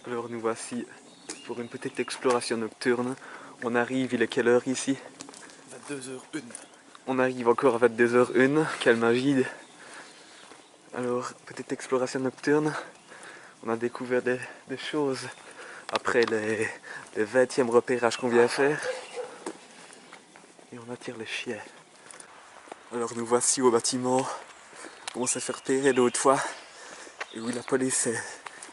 Alors nous voici pour une petite exploration nocturne. On arrive, il est quelle heure ici? 22h01. On arrive encore à 22h01, quelle magie! Alors, petite exploration nocturne. On a découvert des choses après les 20e repérages qu'on vient faire. Et on attire les chiens. Alors nous voici au bâtiment où on s'est fait repérer l'autre fois. Et où la police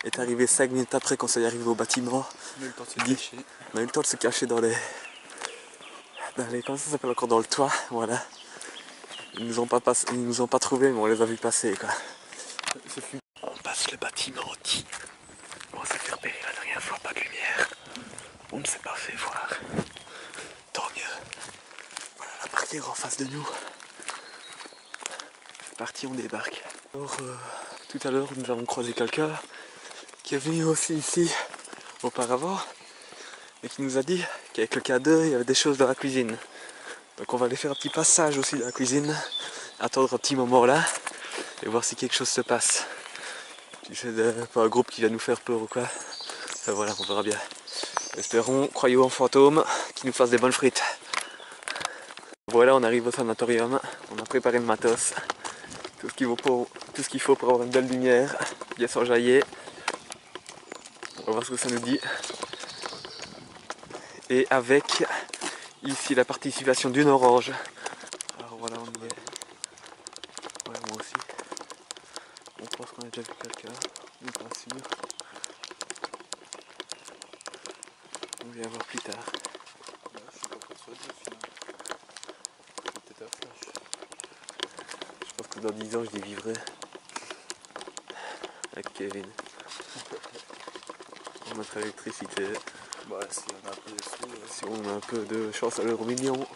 est arrivée 5 minutes après qu'on soit arrivé au bâtiment. On a eu le temps de se cacher. On a eu le temps de se cacher dans les comment ça s'appelle encore, dans le toit, voilà. Ils nous ont pas trouvés, mais on les a vus passer, quoi. On passe le bâtiment entier. On s'est fait repérer la dernière fois, pas de lumière. On ne s'est pas fait voir. Tant mieux. Voilà la barrière en face de nous. C'est parti, on débarque. Alors, tout à l'heure, nous avons croisé quelqu'un qui est venu aussi ici auparavant et qui nous a dit qu'avec le K2, il y avait des choses dans la cuisine. Donc on va aller faire un petit passage aussi dans la cuisine, attendre un petit moment là et voir si quelque chose se passe. Si c'est pas un groupe qui va nous faire peur ou quoi. Enfin voilà, on verra bien. Espérons, croyons en fantôme, qui nous fasse des bonnes frites. Voilà, on arrive au sanatorium, on a préparé le matos. Tout ce qu'il faut pour avoir une belle lumière, bien s'enjailler. On va voir ce que ça nous dit. Et avec ici la participation d'une orange. Alors voilà, on y est. Ouais, moi aussi. On pense qu'on a déjà vu quelqu'un, on n'est pas sûr. On vient voir plus tard. Ouais, je suis pas persuadé au final. C'est peut-être un flash. Je pense que dans 10 ans, je y vivrai. Avec Kevin. On notre électricité. Bah, si on a un peu de sous. Si on a un peu de chance à l'euro million,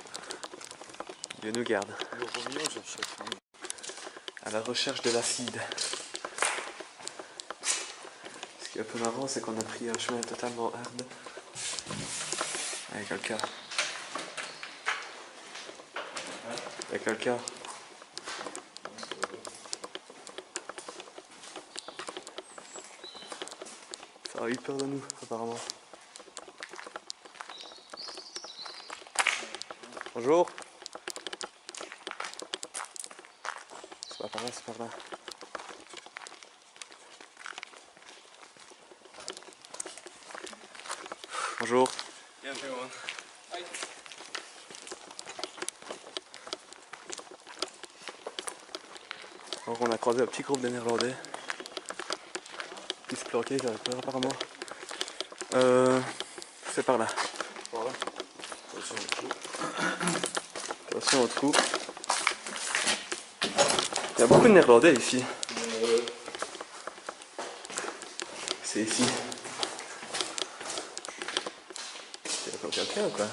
Dieu nous garde. L'euro million, j'achète. À la recherche de l'acide. Ce qui est un peu marrant, c'est qu'on a pris un chemin totalement hard. Avec quelqu'un. Avec quelqu'un. Ça a eu peur de nous, apparemment. Bonjour. C'est pas par là, c'est par là. Bonjour. Yeah, everyone. Hi. Alors on a croisé un petit groupe de Néerlandais qui se planquaient, ils avaient peur apparemment. C'est par là. Voilà. Attention au trou. Attention au trou. Il y a beaucoup de Néerlandais ici. C'est ici. Il y a encore quelqu'un ou quoi?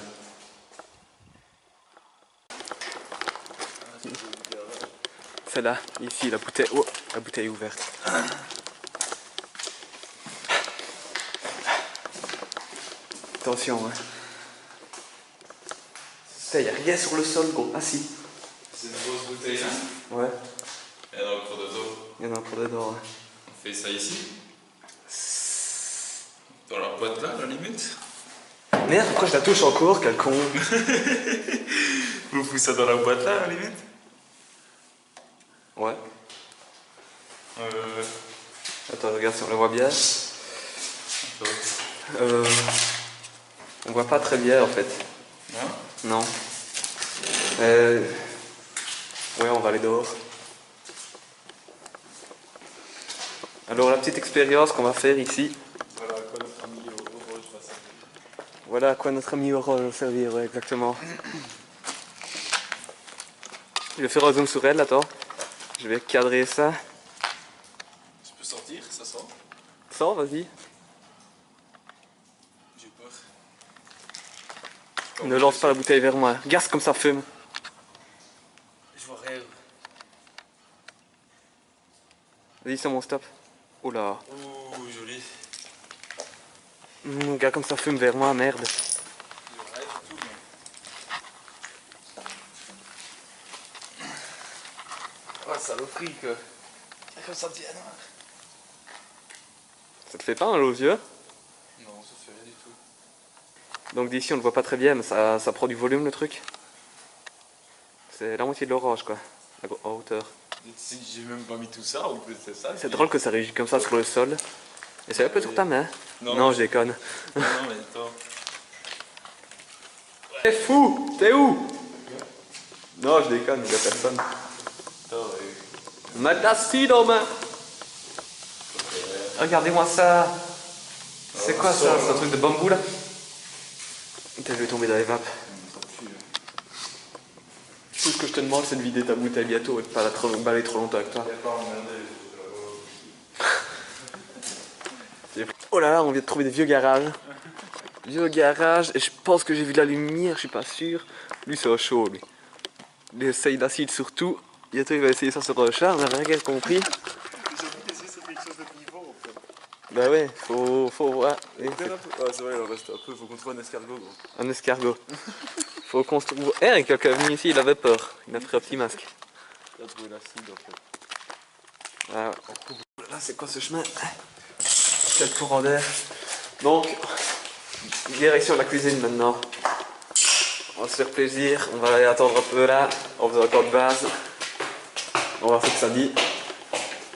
C'est là, ici, la bouteille. Oh, la bouteille est ouverte. Attention, hein. Il n'y a rien sur le sol, gros. Ah si. C'est une grosse bouteille là. Ouais, Il y en a encore dedans. il y en a encore dedans. Ouais. On fait ça ici. Dans la boîte là, à la limite. Merde, pourquoi je la touche encore, quel con. Vous foutez ça dans la boîte là, à la limite. Ouais. Euh. Attends, regarde si on le voit bien. On voit pas très bien en fait. Non. Non. Ouais, on va aller dehors. Alors la petite expérience qu'on va faire ici. Voilà à quoi notre ami Orange va servir. Voilà à quoi notre ami Orange va servir, ouais, exactement. Je vais faire un zoom sur elle, attends. Je vais cadrer ça. Je peux sortir, ça sent. Sors, vas-y. J'ai peur. Ne lance pas la bouteille vers moi. Regarde comme ça fume. Je vois rien. Vas-y, c'est mon stop. Oula. Ouh, joli. Regarde comme ça fume vers moi, merde. Je vois rien du tout, mais. Oh, saloperie que. Comme ça devient noir. Ça te fait pas mal aux yeux? Non, ça fait rien du tout. Donc d'ici on ne voit pas très bien, mais ça prend du volume le truc. C'est la moitié de l'orange quoi, en hauteur. J'ai même pas mis tout ça, en plus, c'est ça. C'est drôle que ça réagit comme ça sur le sol. Et c'est un peu sur ta main. Non, je déconne. Non, mais attends. T'es fou! T'es où? Non, je déconne, il y a personne. Attends, Matassi dans main. Regardez-moi ça. C'est quoi ça? C'est un truc de bambou là? Putain, je vais tomber dans les vapes. Tout ce que je te demande, c'est de vider ta bouteille bientôt et de pas la baller trop longtemps avec toi. Oh là là, on vient de trouver des vieux garages. Vieux garages, et je pense que j'ai vu de la lumière, je suis pas sûr. Lui, c'est au chaud, lui. Il essaye d'acide surtout. Bientôt, il va essayer ça sur un char, on n'a rien compris. J'ai vu que c'est quelque chose de vivant en fait. Bah ouais, faut voir. Ah, c'est vrai, il en reste un peu, faut qu'on trouve un escargot gros. Un escargot. Faut construire. Eh, quelqu'un est venu ici, il avait peur. Il a pris un petit masque. Il a trouvé l'acide en fait. Ah, là, c'est quoi ce chemin? Quel courant d'air. Donc, direction la cuisine maintenant. On va se faire plaisir, on va aller attendre un peu là, on faisait encore de base. On va voir ce que ça dit.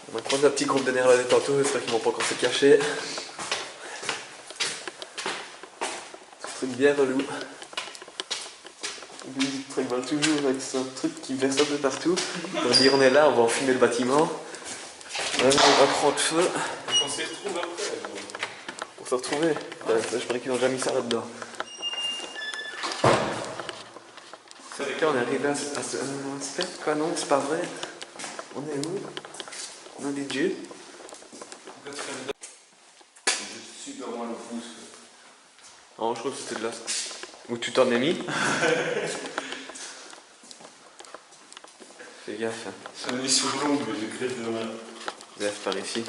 On va prendre un petit groupe de néerlandais tantôt, j'espère qu'ils vont pas encore se cacher. Ce truc bien relou. Lui, il travaille toujours avec ce truc qui verse un peu partout. Pour dire on est là, on va enfumer le bâtiment. Là, on va prendre feu. On s'y retrouve après. Pour se retrouver. Je parie qu'ils n'ont jamais mis ça là-dedans. C'est vrai qu'on est arrivé à ce spot, quoi, non, c'est pas vrai. On est où? On a des dieux. C'est super loin le pouce. Non, je crois que c'était de là. Où tu t'en es mis? Fais gaffe. Hein. J'en ai mis sur l'ombre, mais j'ai crève de main. Gaffe par ici.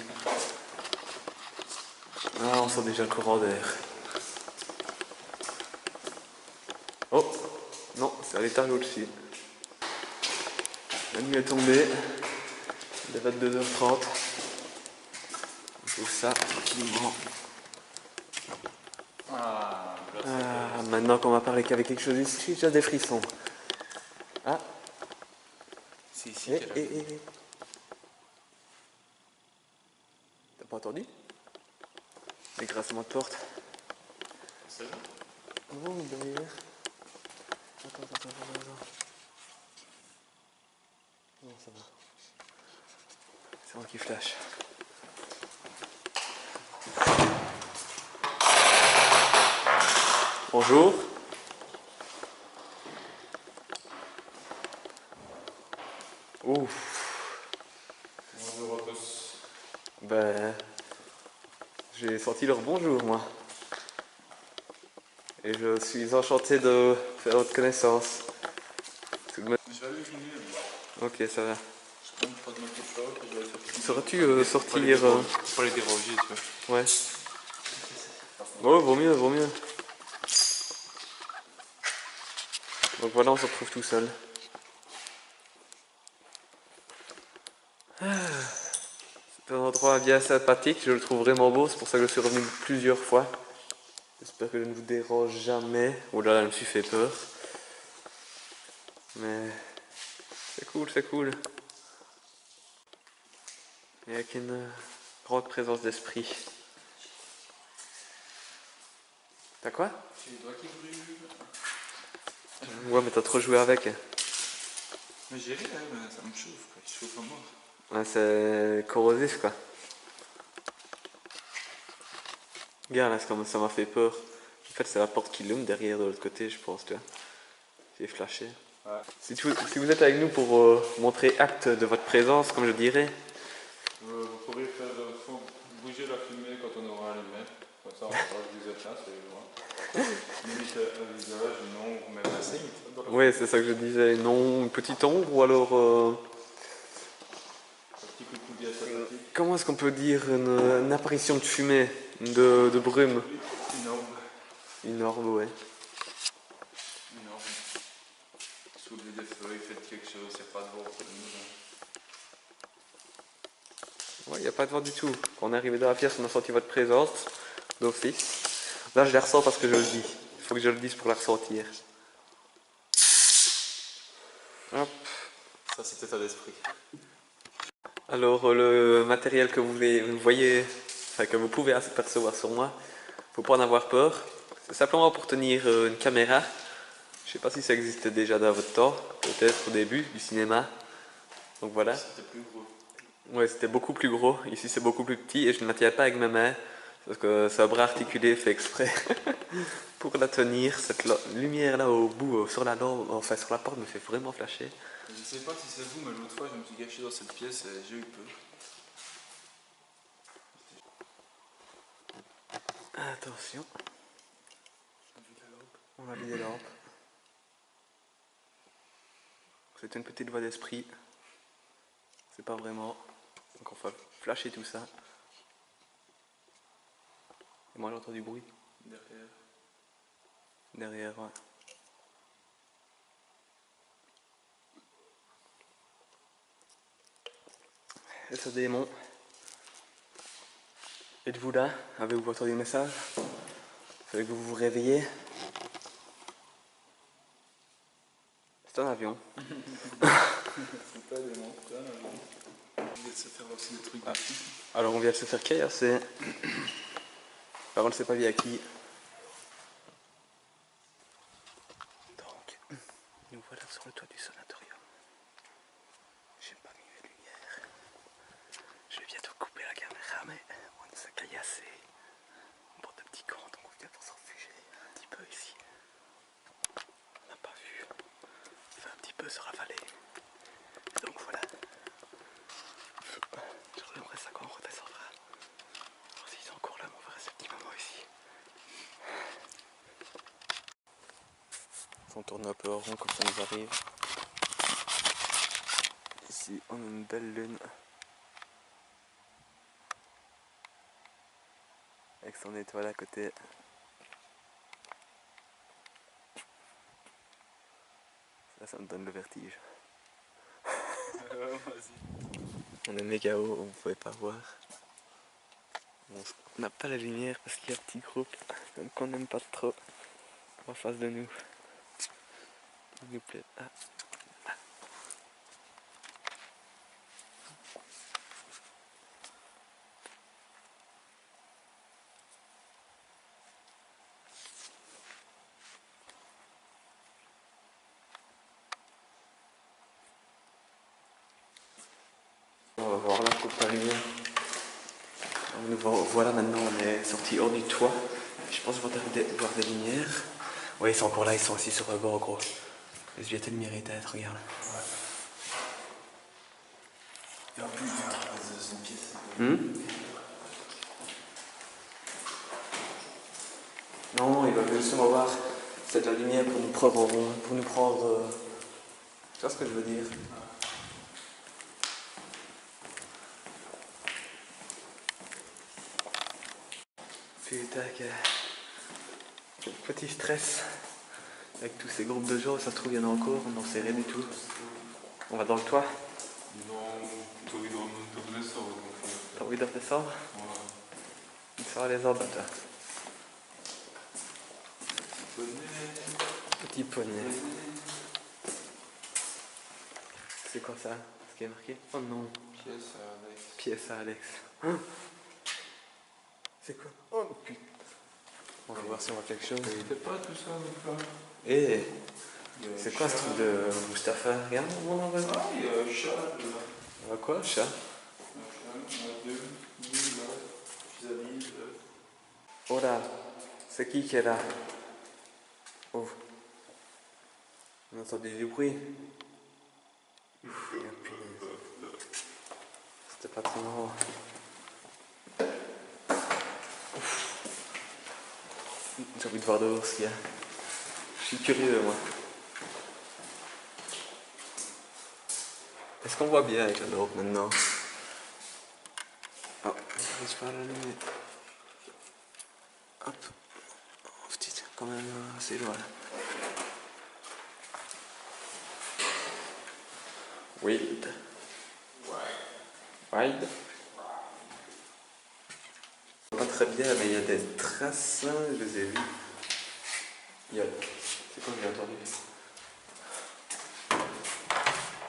Ah, on sent déjà le courant d'air. Oh! Non, c'est à l'étage au-dessus. La nuit est tombée. Il est 22h30. On trouve ça tranquillement. Ah, Ah, maintenant qu'on va parler qu'avec quelque chose ici, j'ai déjà des frissons. Ah! c'est ici Eh, qu'elle a. eh, eh, eh. T'as pas entendu? Les grincements de porte. C'est là? Non, derrière. Attends. Non, ça va. C'est moi qui flash. Bonjour. Ouf. Bonjour à tous. Ben, j'ai senti leur bonjour, moi. Et je suis enchanté de faire votre connaissance. Je vais aller finir. Ok, ça va. Je prends pas de motochoc et je vais aller faire. Saurais-tu sortir... Faut pas les déranger, tu vois. Ouais. Oh, vaut mieux. Donc voilà, on se retrouve tout seul. C'est un endroit bien sympathique, je le trouve vraiment beau, c'est pour ça que je suis revenu plusieurs fois. J'espère que je ne vous dérange jamais. Oh là là, je me suis fait peur. Mais c'est cool. Et avec une grande présence d'esprit. T'as quoi? J'ai les doigts qui brûlent. Ouais, mais t'as trop joué avec. Mais j'ai rien, mais ça me chauffe, quoi. Il chauffe à mort. Ouais, c'est corrosif quoi. Regarde là, ça m'a fait peur. En fait, c'est la porte qui loom derrière de l'autre côté, je pense, tu vois. J'ai flashé. Ouais. Si vous êtes avec nous pour montrer acte de votre présence, comme je dirais, Vous pourrez faire bouger la fumée quand on aura allumé. Comme ça, on saura que vous êtes là, c'est loin. Limite un visage, une ombre, même un signe. ouais, c'est ça que je disais. Non, une petite ombre ou alors. Un petit coup de coude sympathique. Comment est-ce qu'on peut dire une apparition de fumée, de brume? Une ombre. Une orbe, ouais. Une ombre. Soulevez des feuilles, faites quelque chose, il n'y a pas de vent près de nous. Ouais, il n'y a pas de vent du tout. Quand on est arrivé dans la pièce, on a senti votre présence d'office. Là, je la ressens parce que je le dis. Il faut que je le dise pour la ressentir. Hop. Ça, c'est état d'esprit. Alors, le matériel que vous voyez, enfin que vous pouvez apercevoir sur moi, faut pas en avoir peur. C'est simplement pour tenir une caméra. Je sais pas si ça existait déjà dans votre temps, peut-être au début du cinéma. Donc voilà. C'était plus gros. Ouais, c'était beaucoup plus gros. Ici, c'est beaucoup plus petit et je ne la tiens pas avec mes mains parce que c'est un bras articulé fait exprès pour la tenir. Cette lumière là au bout, sur la lampe, enfin sur la porte, me fait vraiment flasher. Je sais pas si c'est vous, mais l'autre fois, je me suis gâché dans cette pièce et j'ai eu peur. Attention. On a vidé la lampe. C'est une petite voix d'esprit. C'est pas vraiment. Donc on va flasher tout ça. Et moi j'entends du bruit. Derrière. Derrière, ouais. Et ce démon. Êtes-vous là? Avez-vous entendu le message? Fallait que vous vous réveillez. C'est un avion. C'est pas des montagnes, on vient de se faire aussi des trucs. Alors on vient de se faire caillasser. Par contre, on ne sait pas via qui. Donc, nous voilà sur le toit du sanatorium. J'ai pas mis de lumière. Je vais bientôt couper la caméra, mais on nous a caillassé. On porte de petits camps, donc on vient pour se réfugier un petit peu ici. On n'a pas vu. Il fait un petit peu se ravaler. Donc voilà. Je reviendrai ça quand on redescendra. Alors s'ils sont encore là, on va rester un petit moment ici. On tourne un peu en rond comme ça nous arrive. Ici on a une belle lune. Avec son étoile à côté. Ça me donne le vertige. On est méga haut, vous pouvez pas voir. On n'a pas la lumière parce qu'il y a un petit groupe qu'on n'aime pas trop en face de nous. Il nous plaît. Ah. On va voir la coupe par lumière. Voilà, maintenant on est sorti hors du toit. Je pense voir des lumières. Oui, ils sont encore là, ils sont assis sur un banc gros. Les yeux de lumière éteinte, regarde. Il y a plus de son pièce. Non, ils veulent justement voir cette lumière pour nous prendre. Tu vois ce que je veux dire? Putain, quel petit stress. Avec tous ces groupes de gens, ça se trouve, il y en a encore, on n'en sait rien du tout. On va dans le toit. Non, t'as envie de redescendre. T'as envie de redescendre? Voilà. Ça va les embattre. Petit poney. C'est quoi ça? Ce qui est marqué? Oh non. Pièce à Alex. Pièce à Alex. Hein? C'est quoi? Oh putain. On va voir si on voit quelque chose. Il fait pas tout ça, donc là. Eh, c'est quoi ce truc de Mustapha? Regarde, on en va. Ah, il y a un chat là. On va quoi, chat? Un chat, on a deux, là, vis-à-vis. Oh là, c'est qui est là? Oh. On entend du bruit. Ouf, c'était pas très marrant. J'ai envie de voir dehors ce qu'il y a. Je suis curieux, moi. Est-ce qu'on voit bien avec la lampe maintenant? Oh, j'arrive pas à l'allumer. Hop. Oh, petite, quand même assez loin. Wide. Wide. Pas très bien, mais il y a des traces, je les ai vues. Il y a... C'est quoi que j'ai entendu?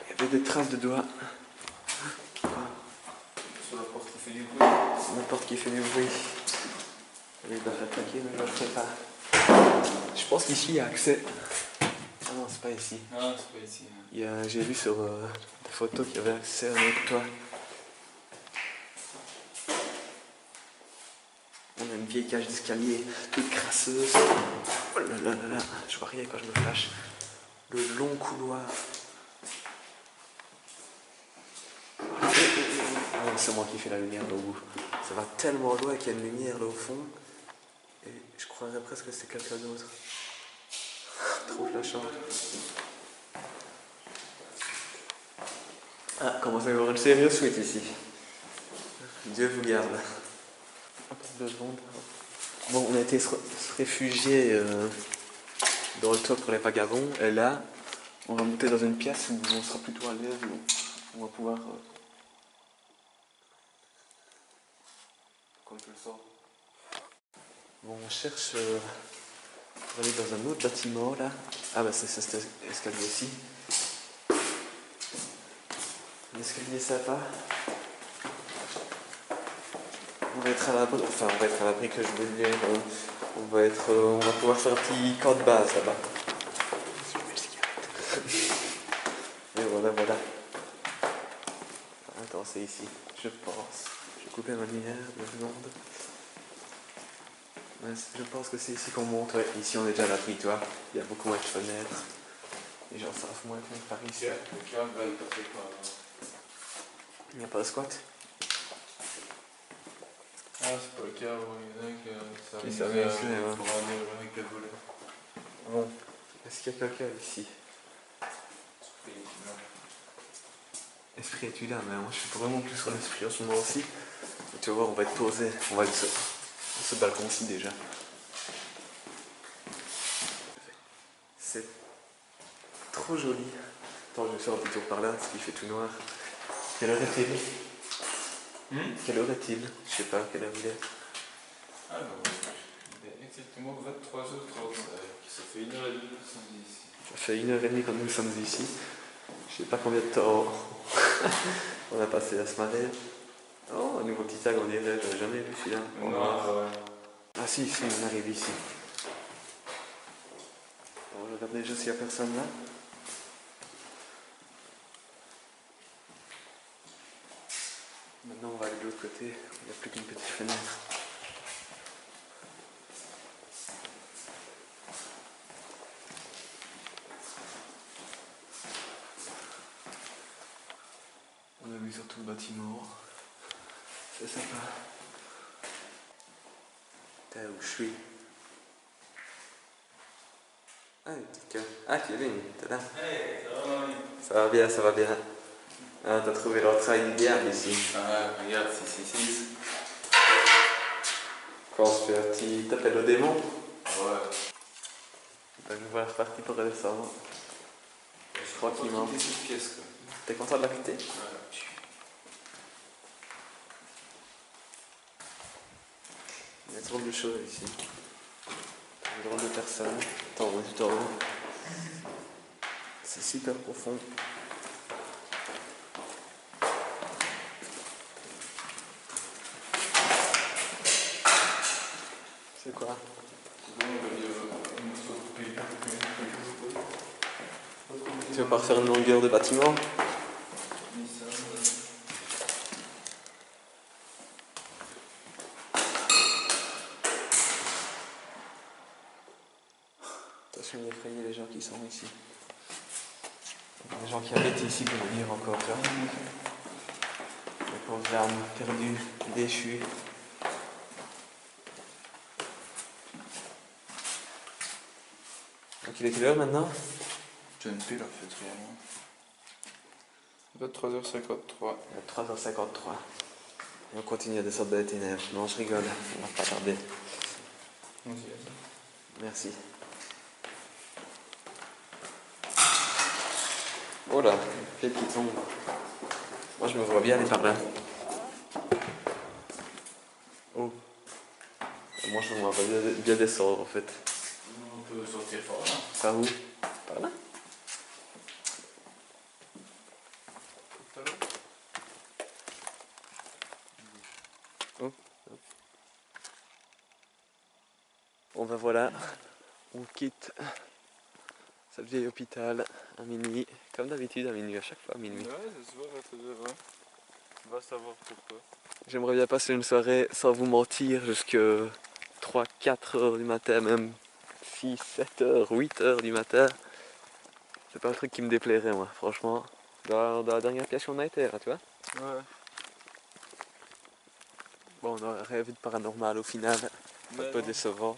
Il y avait des traces de doigts. Sur la porte qui fait du bruit. La porte qui fait du bruit. Elle doit faire claquer, mais je ne le ferai pas. Je pense qu'ici il y a accès. Ah non, c'est pas ici. Ah, c'est pas ici. Hein. J'ai vu sur des photos qu'il y avait accès à un autre toit. On a une vieille cage d'escalier, toute crasseuse. Oh là là là là, je vois rien quand je me flash. Le long couloir. Oh, c'est moi qui fais la lumière là au bout. Ça va tellement loin qu'il y a une lumière là au fond. Et je croirais presque que c'est quelqu'un d'autre. Trop flashant. Ah, commence à y avoir une sérieuse suite ici. Dieu vous garde. Attends 2 secondes. Bon, on a été se réfugier dans le toit pour les vagabonds. Et là, on va monter dans une pièce où on sera plutôt à l'aise. Où on va pouvoir... Comme tu le sens. Bon, on cherche pour aller dans un autre bâtiment là. Ah bah c'est cet escalier-ci. Un escalier sympa. On va être à l'abri, enfin on va être à l'abri que je veux dire. On va pouvoir faire un petit camp de base là-bas. Et voilà, voilà. Attends, c'est ici, je pense. Je vais couper ma lumière, 2 secondes. Ouais, je pense que c'est ici qu'on monte. Ouais, ici on est déjà à l'abri, tu vois. Il y a beaucoup moins de fenêtres. Les gens savent moins venir par ici. Le câble va y passer quoi. Il n'y a pas de squat. Ah, c'est pas le câble, il y en a qui Qui s'arrivent s'arrivent, ouais. pour aller avec le volet. Bon, est-ce qu'il y a quelqu'un ici? Esprit es-tu là? Mais moi je suis vraiment plus sur l'esprit en ce moment aussi. Et tu vas voir, on va être posé. On va être sur ce balcon-ci déjà. C'est trop joli. Attends, je vais faire un petit tour par là parce qu'il fait tout noir. Quelle heure est-il? Quelle heure est-il? Je sais pas quelle heure il est. Alors, il est exactement 23h35. Ça fait 1h30 que nous sommes ici. Ça fait 1h30 quand nous sommes ici. Je sais pas combien de temps on a passé à se marrer. Oh, un nouveau petit tag, on dirait, j'avais jamais vu celui-là. Non, ouais. Ah si, si, on arrive ici. Bon, je regarde déjà s'il n'y a personne là. Maintenant on va aller de l'autre côté, il n'y a plus qu'une petite fenêtre. On a vu surtout le bâtiment. C'est sympa. T'es où je suis? Ah, une petite cœur. Ah, Kevin, t'es là? Hey, ça va, mamie? Ça va bien, ça va bien. Ah, t'as trouvé l'entraille idéale ici. Ah, regarde, 666. Quand on se fait un petit appel au démon, Ouais. ben, je vois reparti pour redescendre. Je crois qu'il manque. Cette pièce, quoi. T'es content de la quitter? Ouais. Il y a trop de choses ici. Une drôle de personne. Attends, on est tout en haut. C'est super profond. C'est quoi? Tu veux pas refaire une longueur de bâtiment? Attention d'effrayer les gens qui sont ici. Les gens qui habitent ici peuvent venir encore, tu vois. Les pauvres âmes perdues, déchues. Donc il est quelle heure maintenant? J'ai une pile en fait, réellement. 23h53. 3h53. Et on continue à descendre dans les ténèbres. Non, je rigole, on va pas tarder. Merci. Oh là, pied qui tombe. Moi je me vois bien aller par là. Oh. Moi je vois pas bien descendre en fait. On peut sortir par là. Par où? Par là? Tout à l'heure. Oh. Bon ben voilà, on quitte cette vieille hôpital à minuit, comme d'habitude à minuit, à chaque fois à minuit. Ouais, c'est souvent vrai. Va savoir pourquoi. J'aimerais bien passer une soirée sans vous mentir jusque 3-4 heures du matin, même 6-7 heures, 8 heures du matin. C'est pas un truc qui me déplairait moi, franchement. Dans la dernière pièce qu'on a été là, tu vois. Ouais. Bon, on aurait rêvé de paranormal au final, un peu décevant.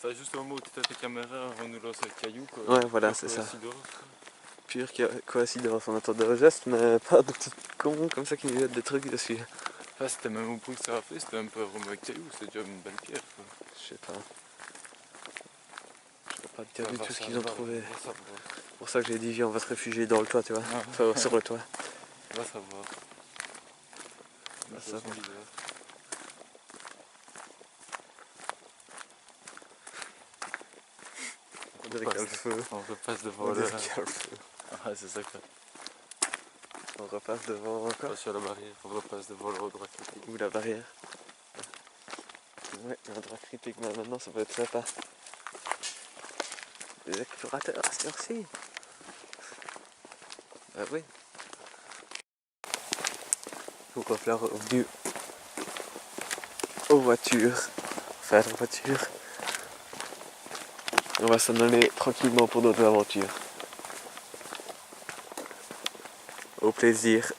C'est juste au moment où tu as tes caméras, on nous lance le caillou quoi. Ouais, voilà, Pure c'est ça. coïncidence, quoi. Pure coïncidence, on attendait un geste, mais pas de petits cons comme ça qui nous jettent des trucs dessus. Enfin, c'était même au bruit que ça a fait, c'était un peu vraiment un caillou, c'était déjà une belle pierre quoi. Je sais pas. Je peux pas te dire Ça du va, tout ce ça qu'ils ont va, trouvé. va savoir. C'est pour ça que j'ai dit, viens, on va se réfugier dans le toit, tu vois. Ah. Enfin, sur le toit. Va savoir. Va Les choses savoir. sont bizarres. On dirait qu'il y a le feu. On repasse devant On le... dirait qu'il y a le feu. Ah, c'est ça quoi. On repasse devant encore. Pas sur la barrière, on repasse devant le droit critique. Ou la barrière. Ouais, il y a un drap critique, mais maintenant ça peut être sympa. Des explorateurs à cette heure-ci. Ah oui. Donc on va faire revenu aux voitures. Enfin, la voiture. On va s'en aller tranquillement pour d'autres aventures. Au plaisir.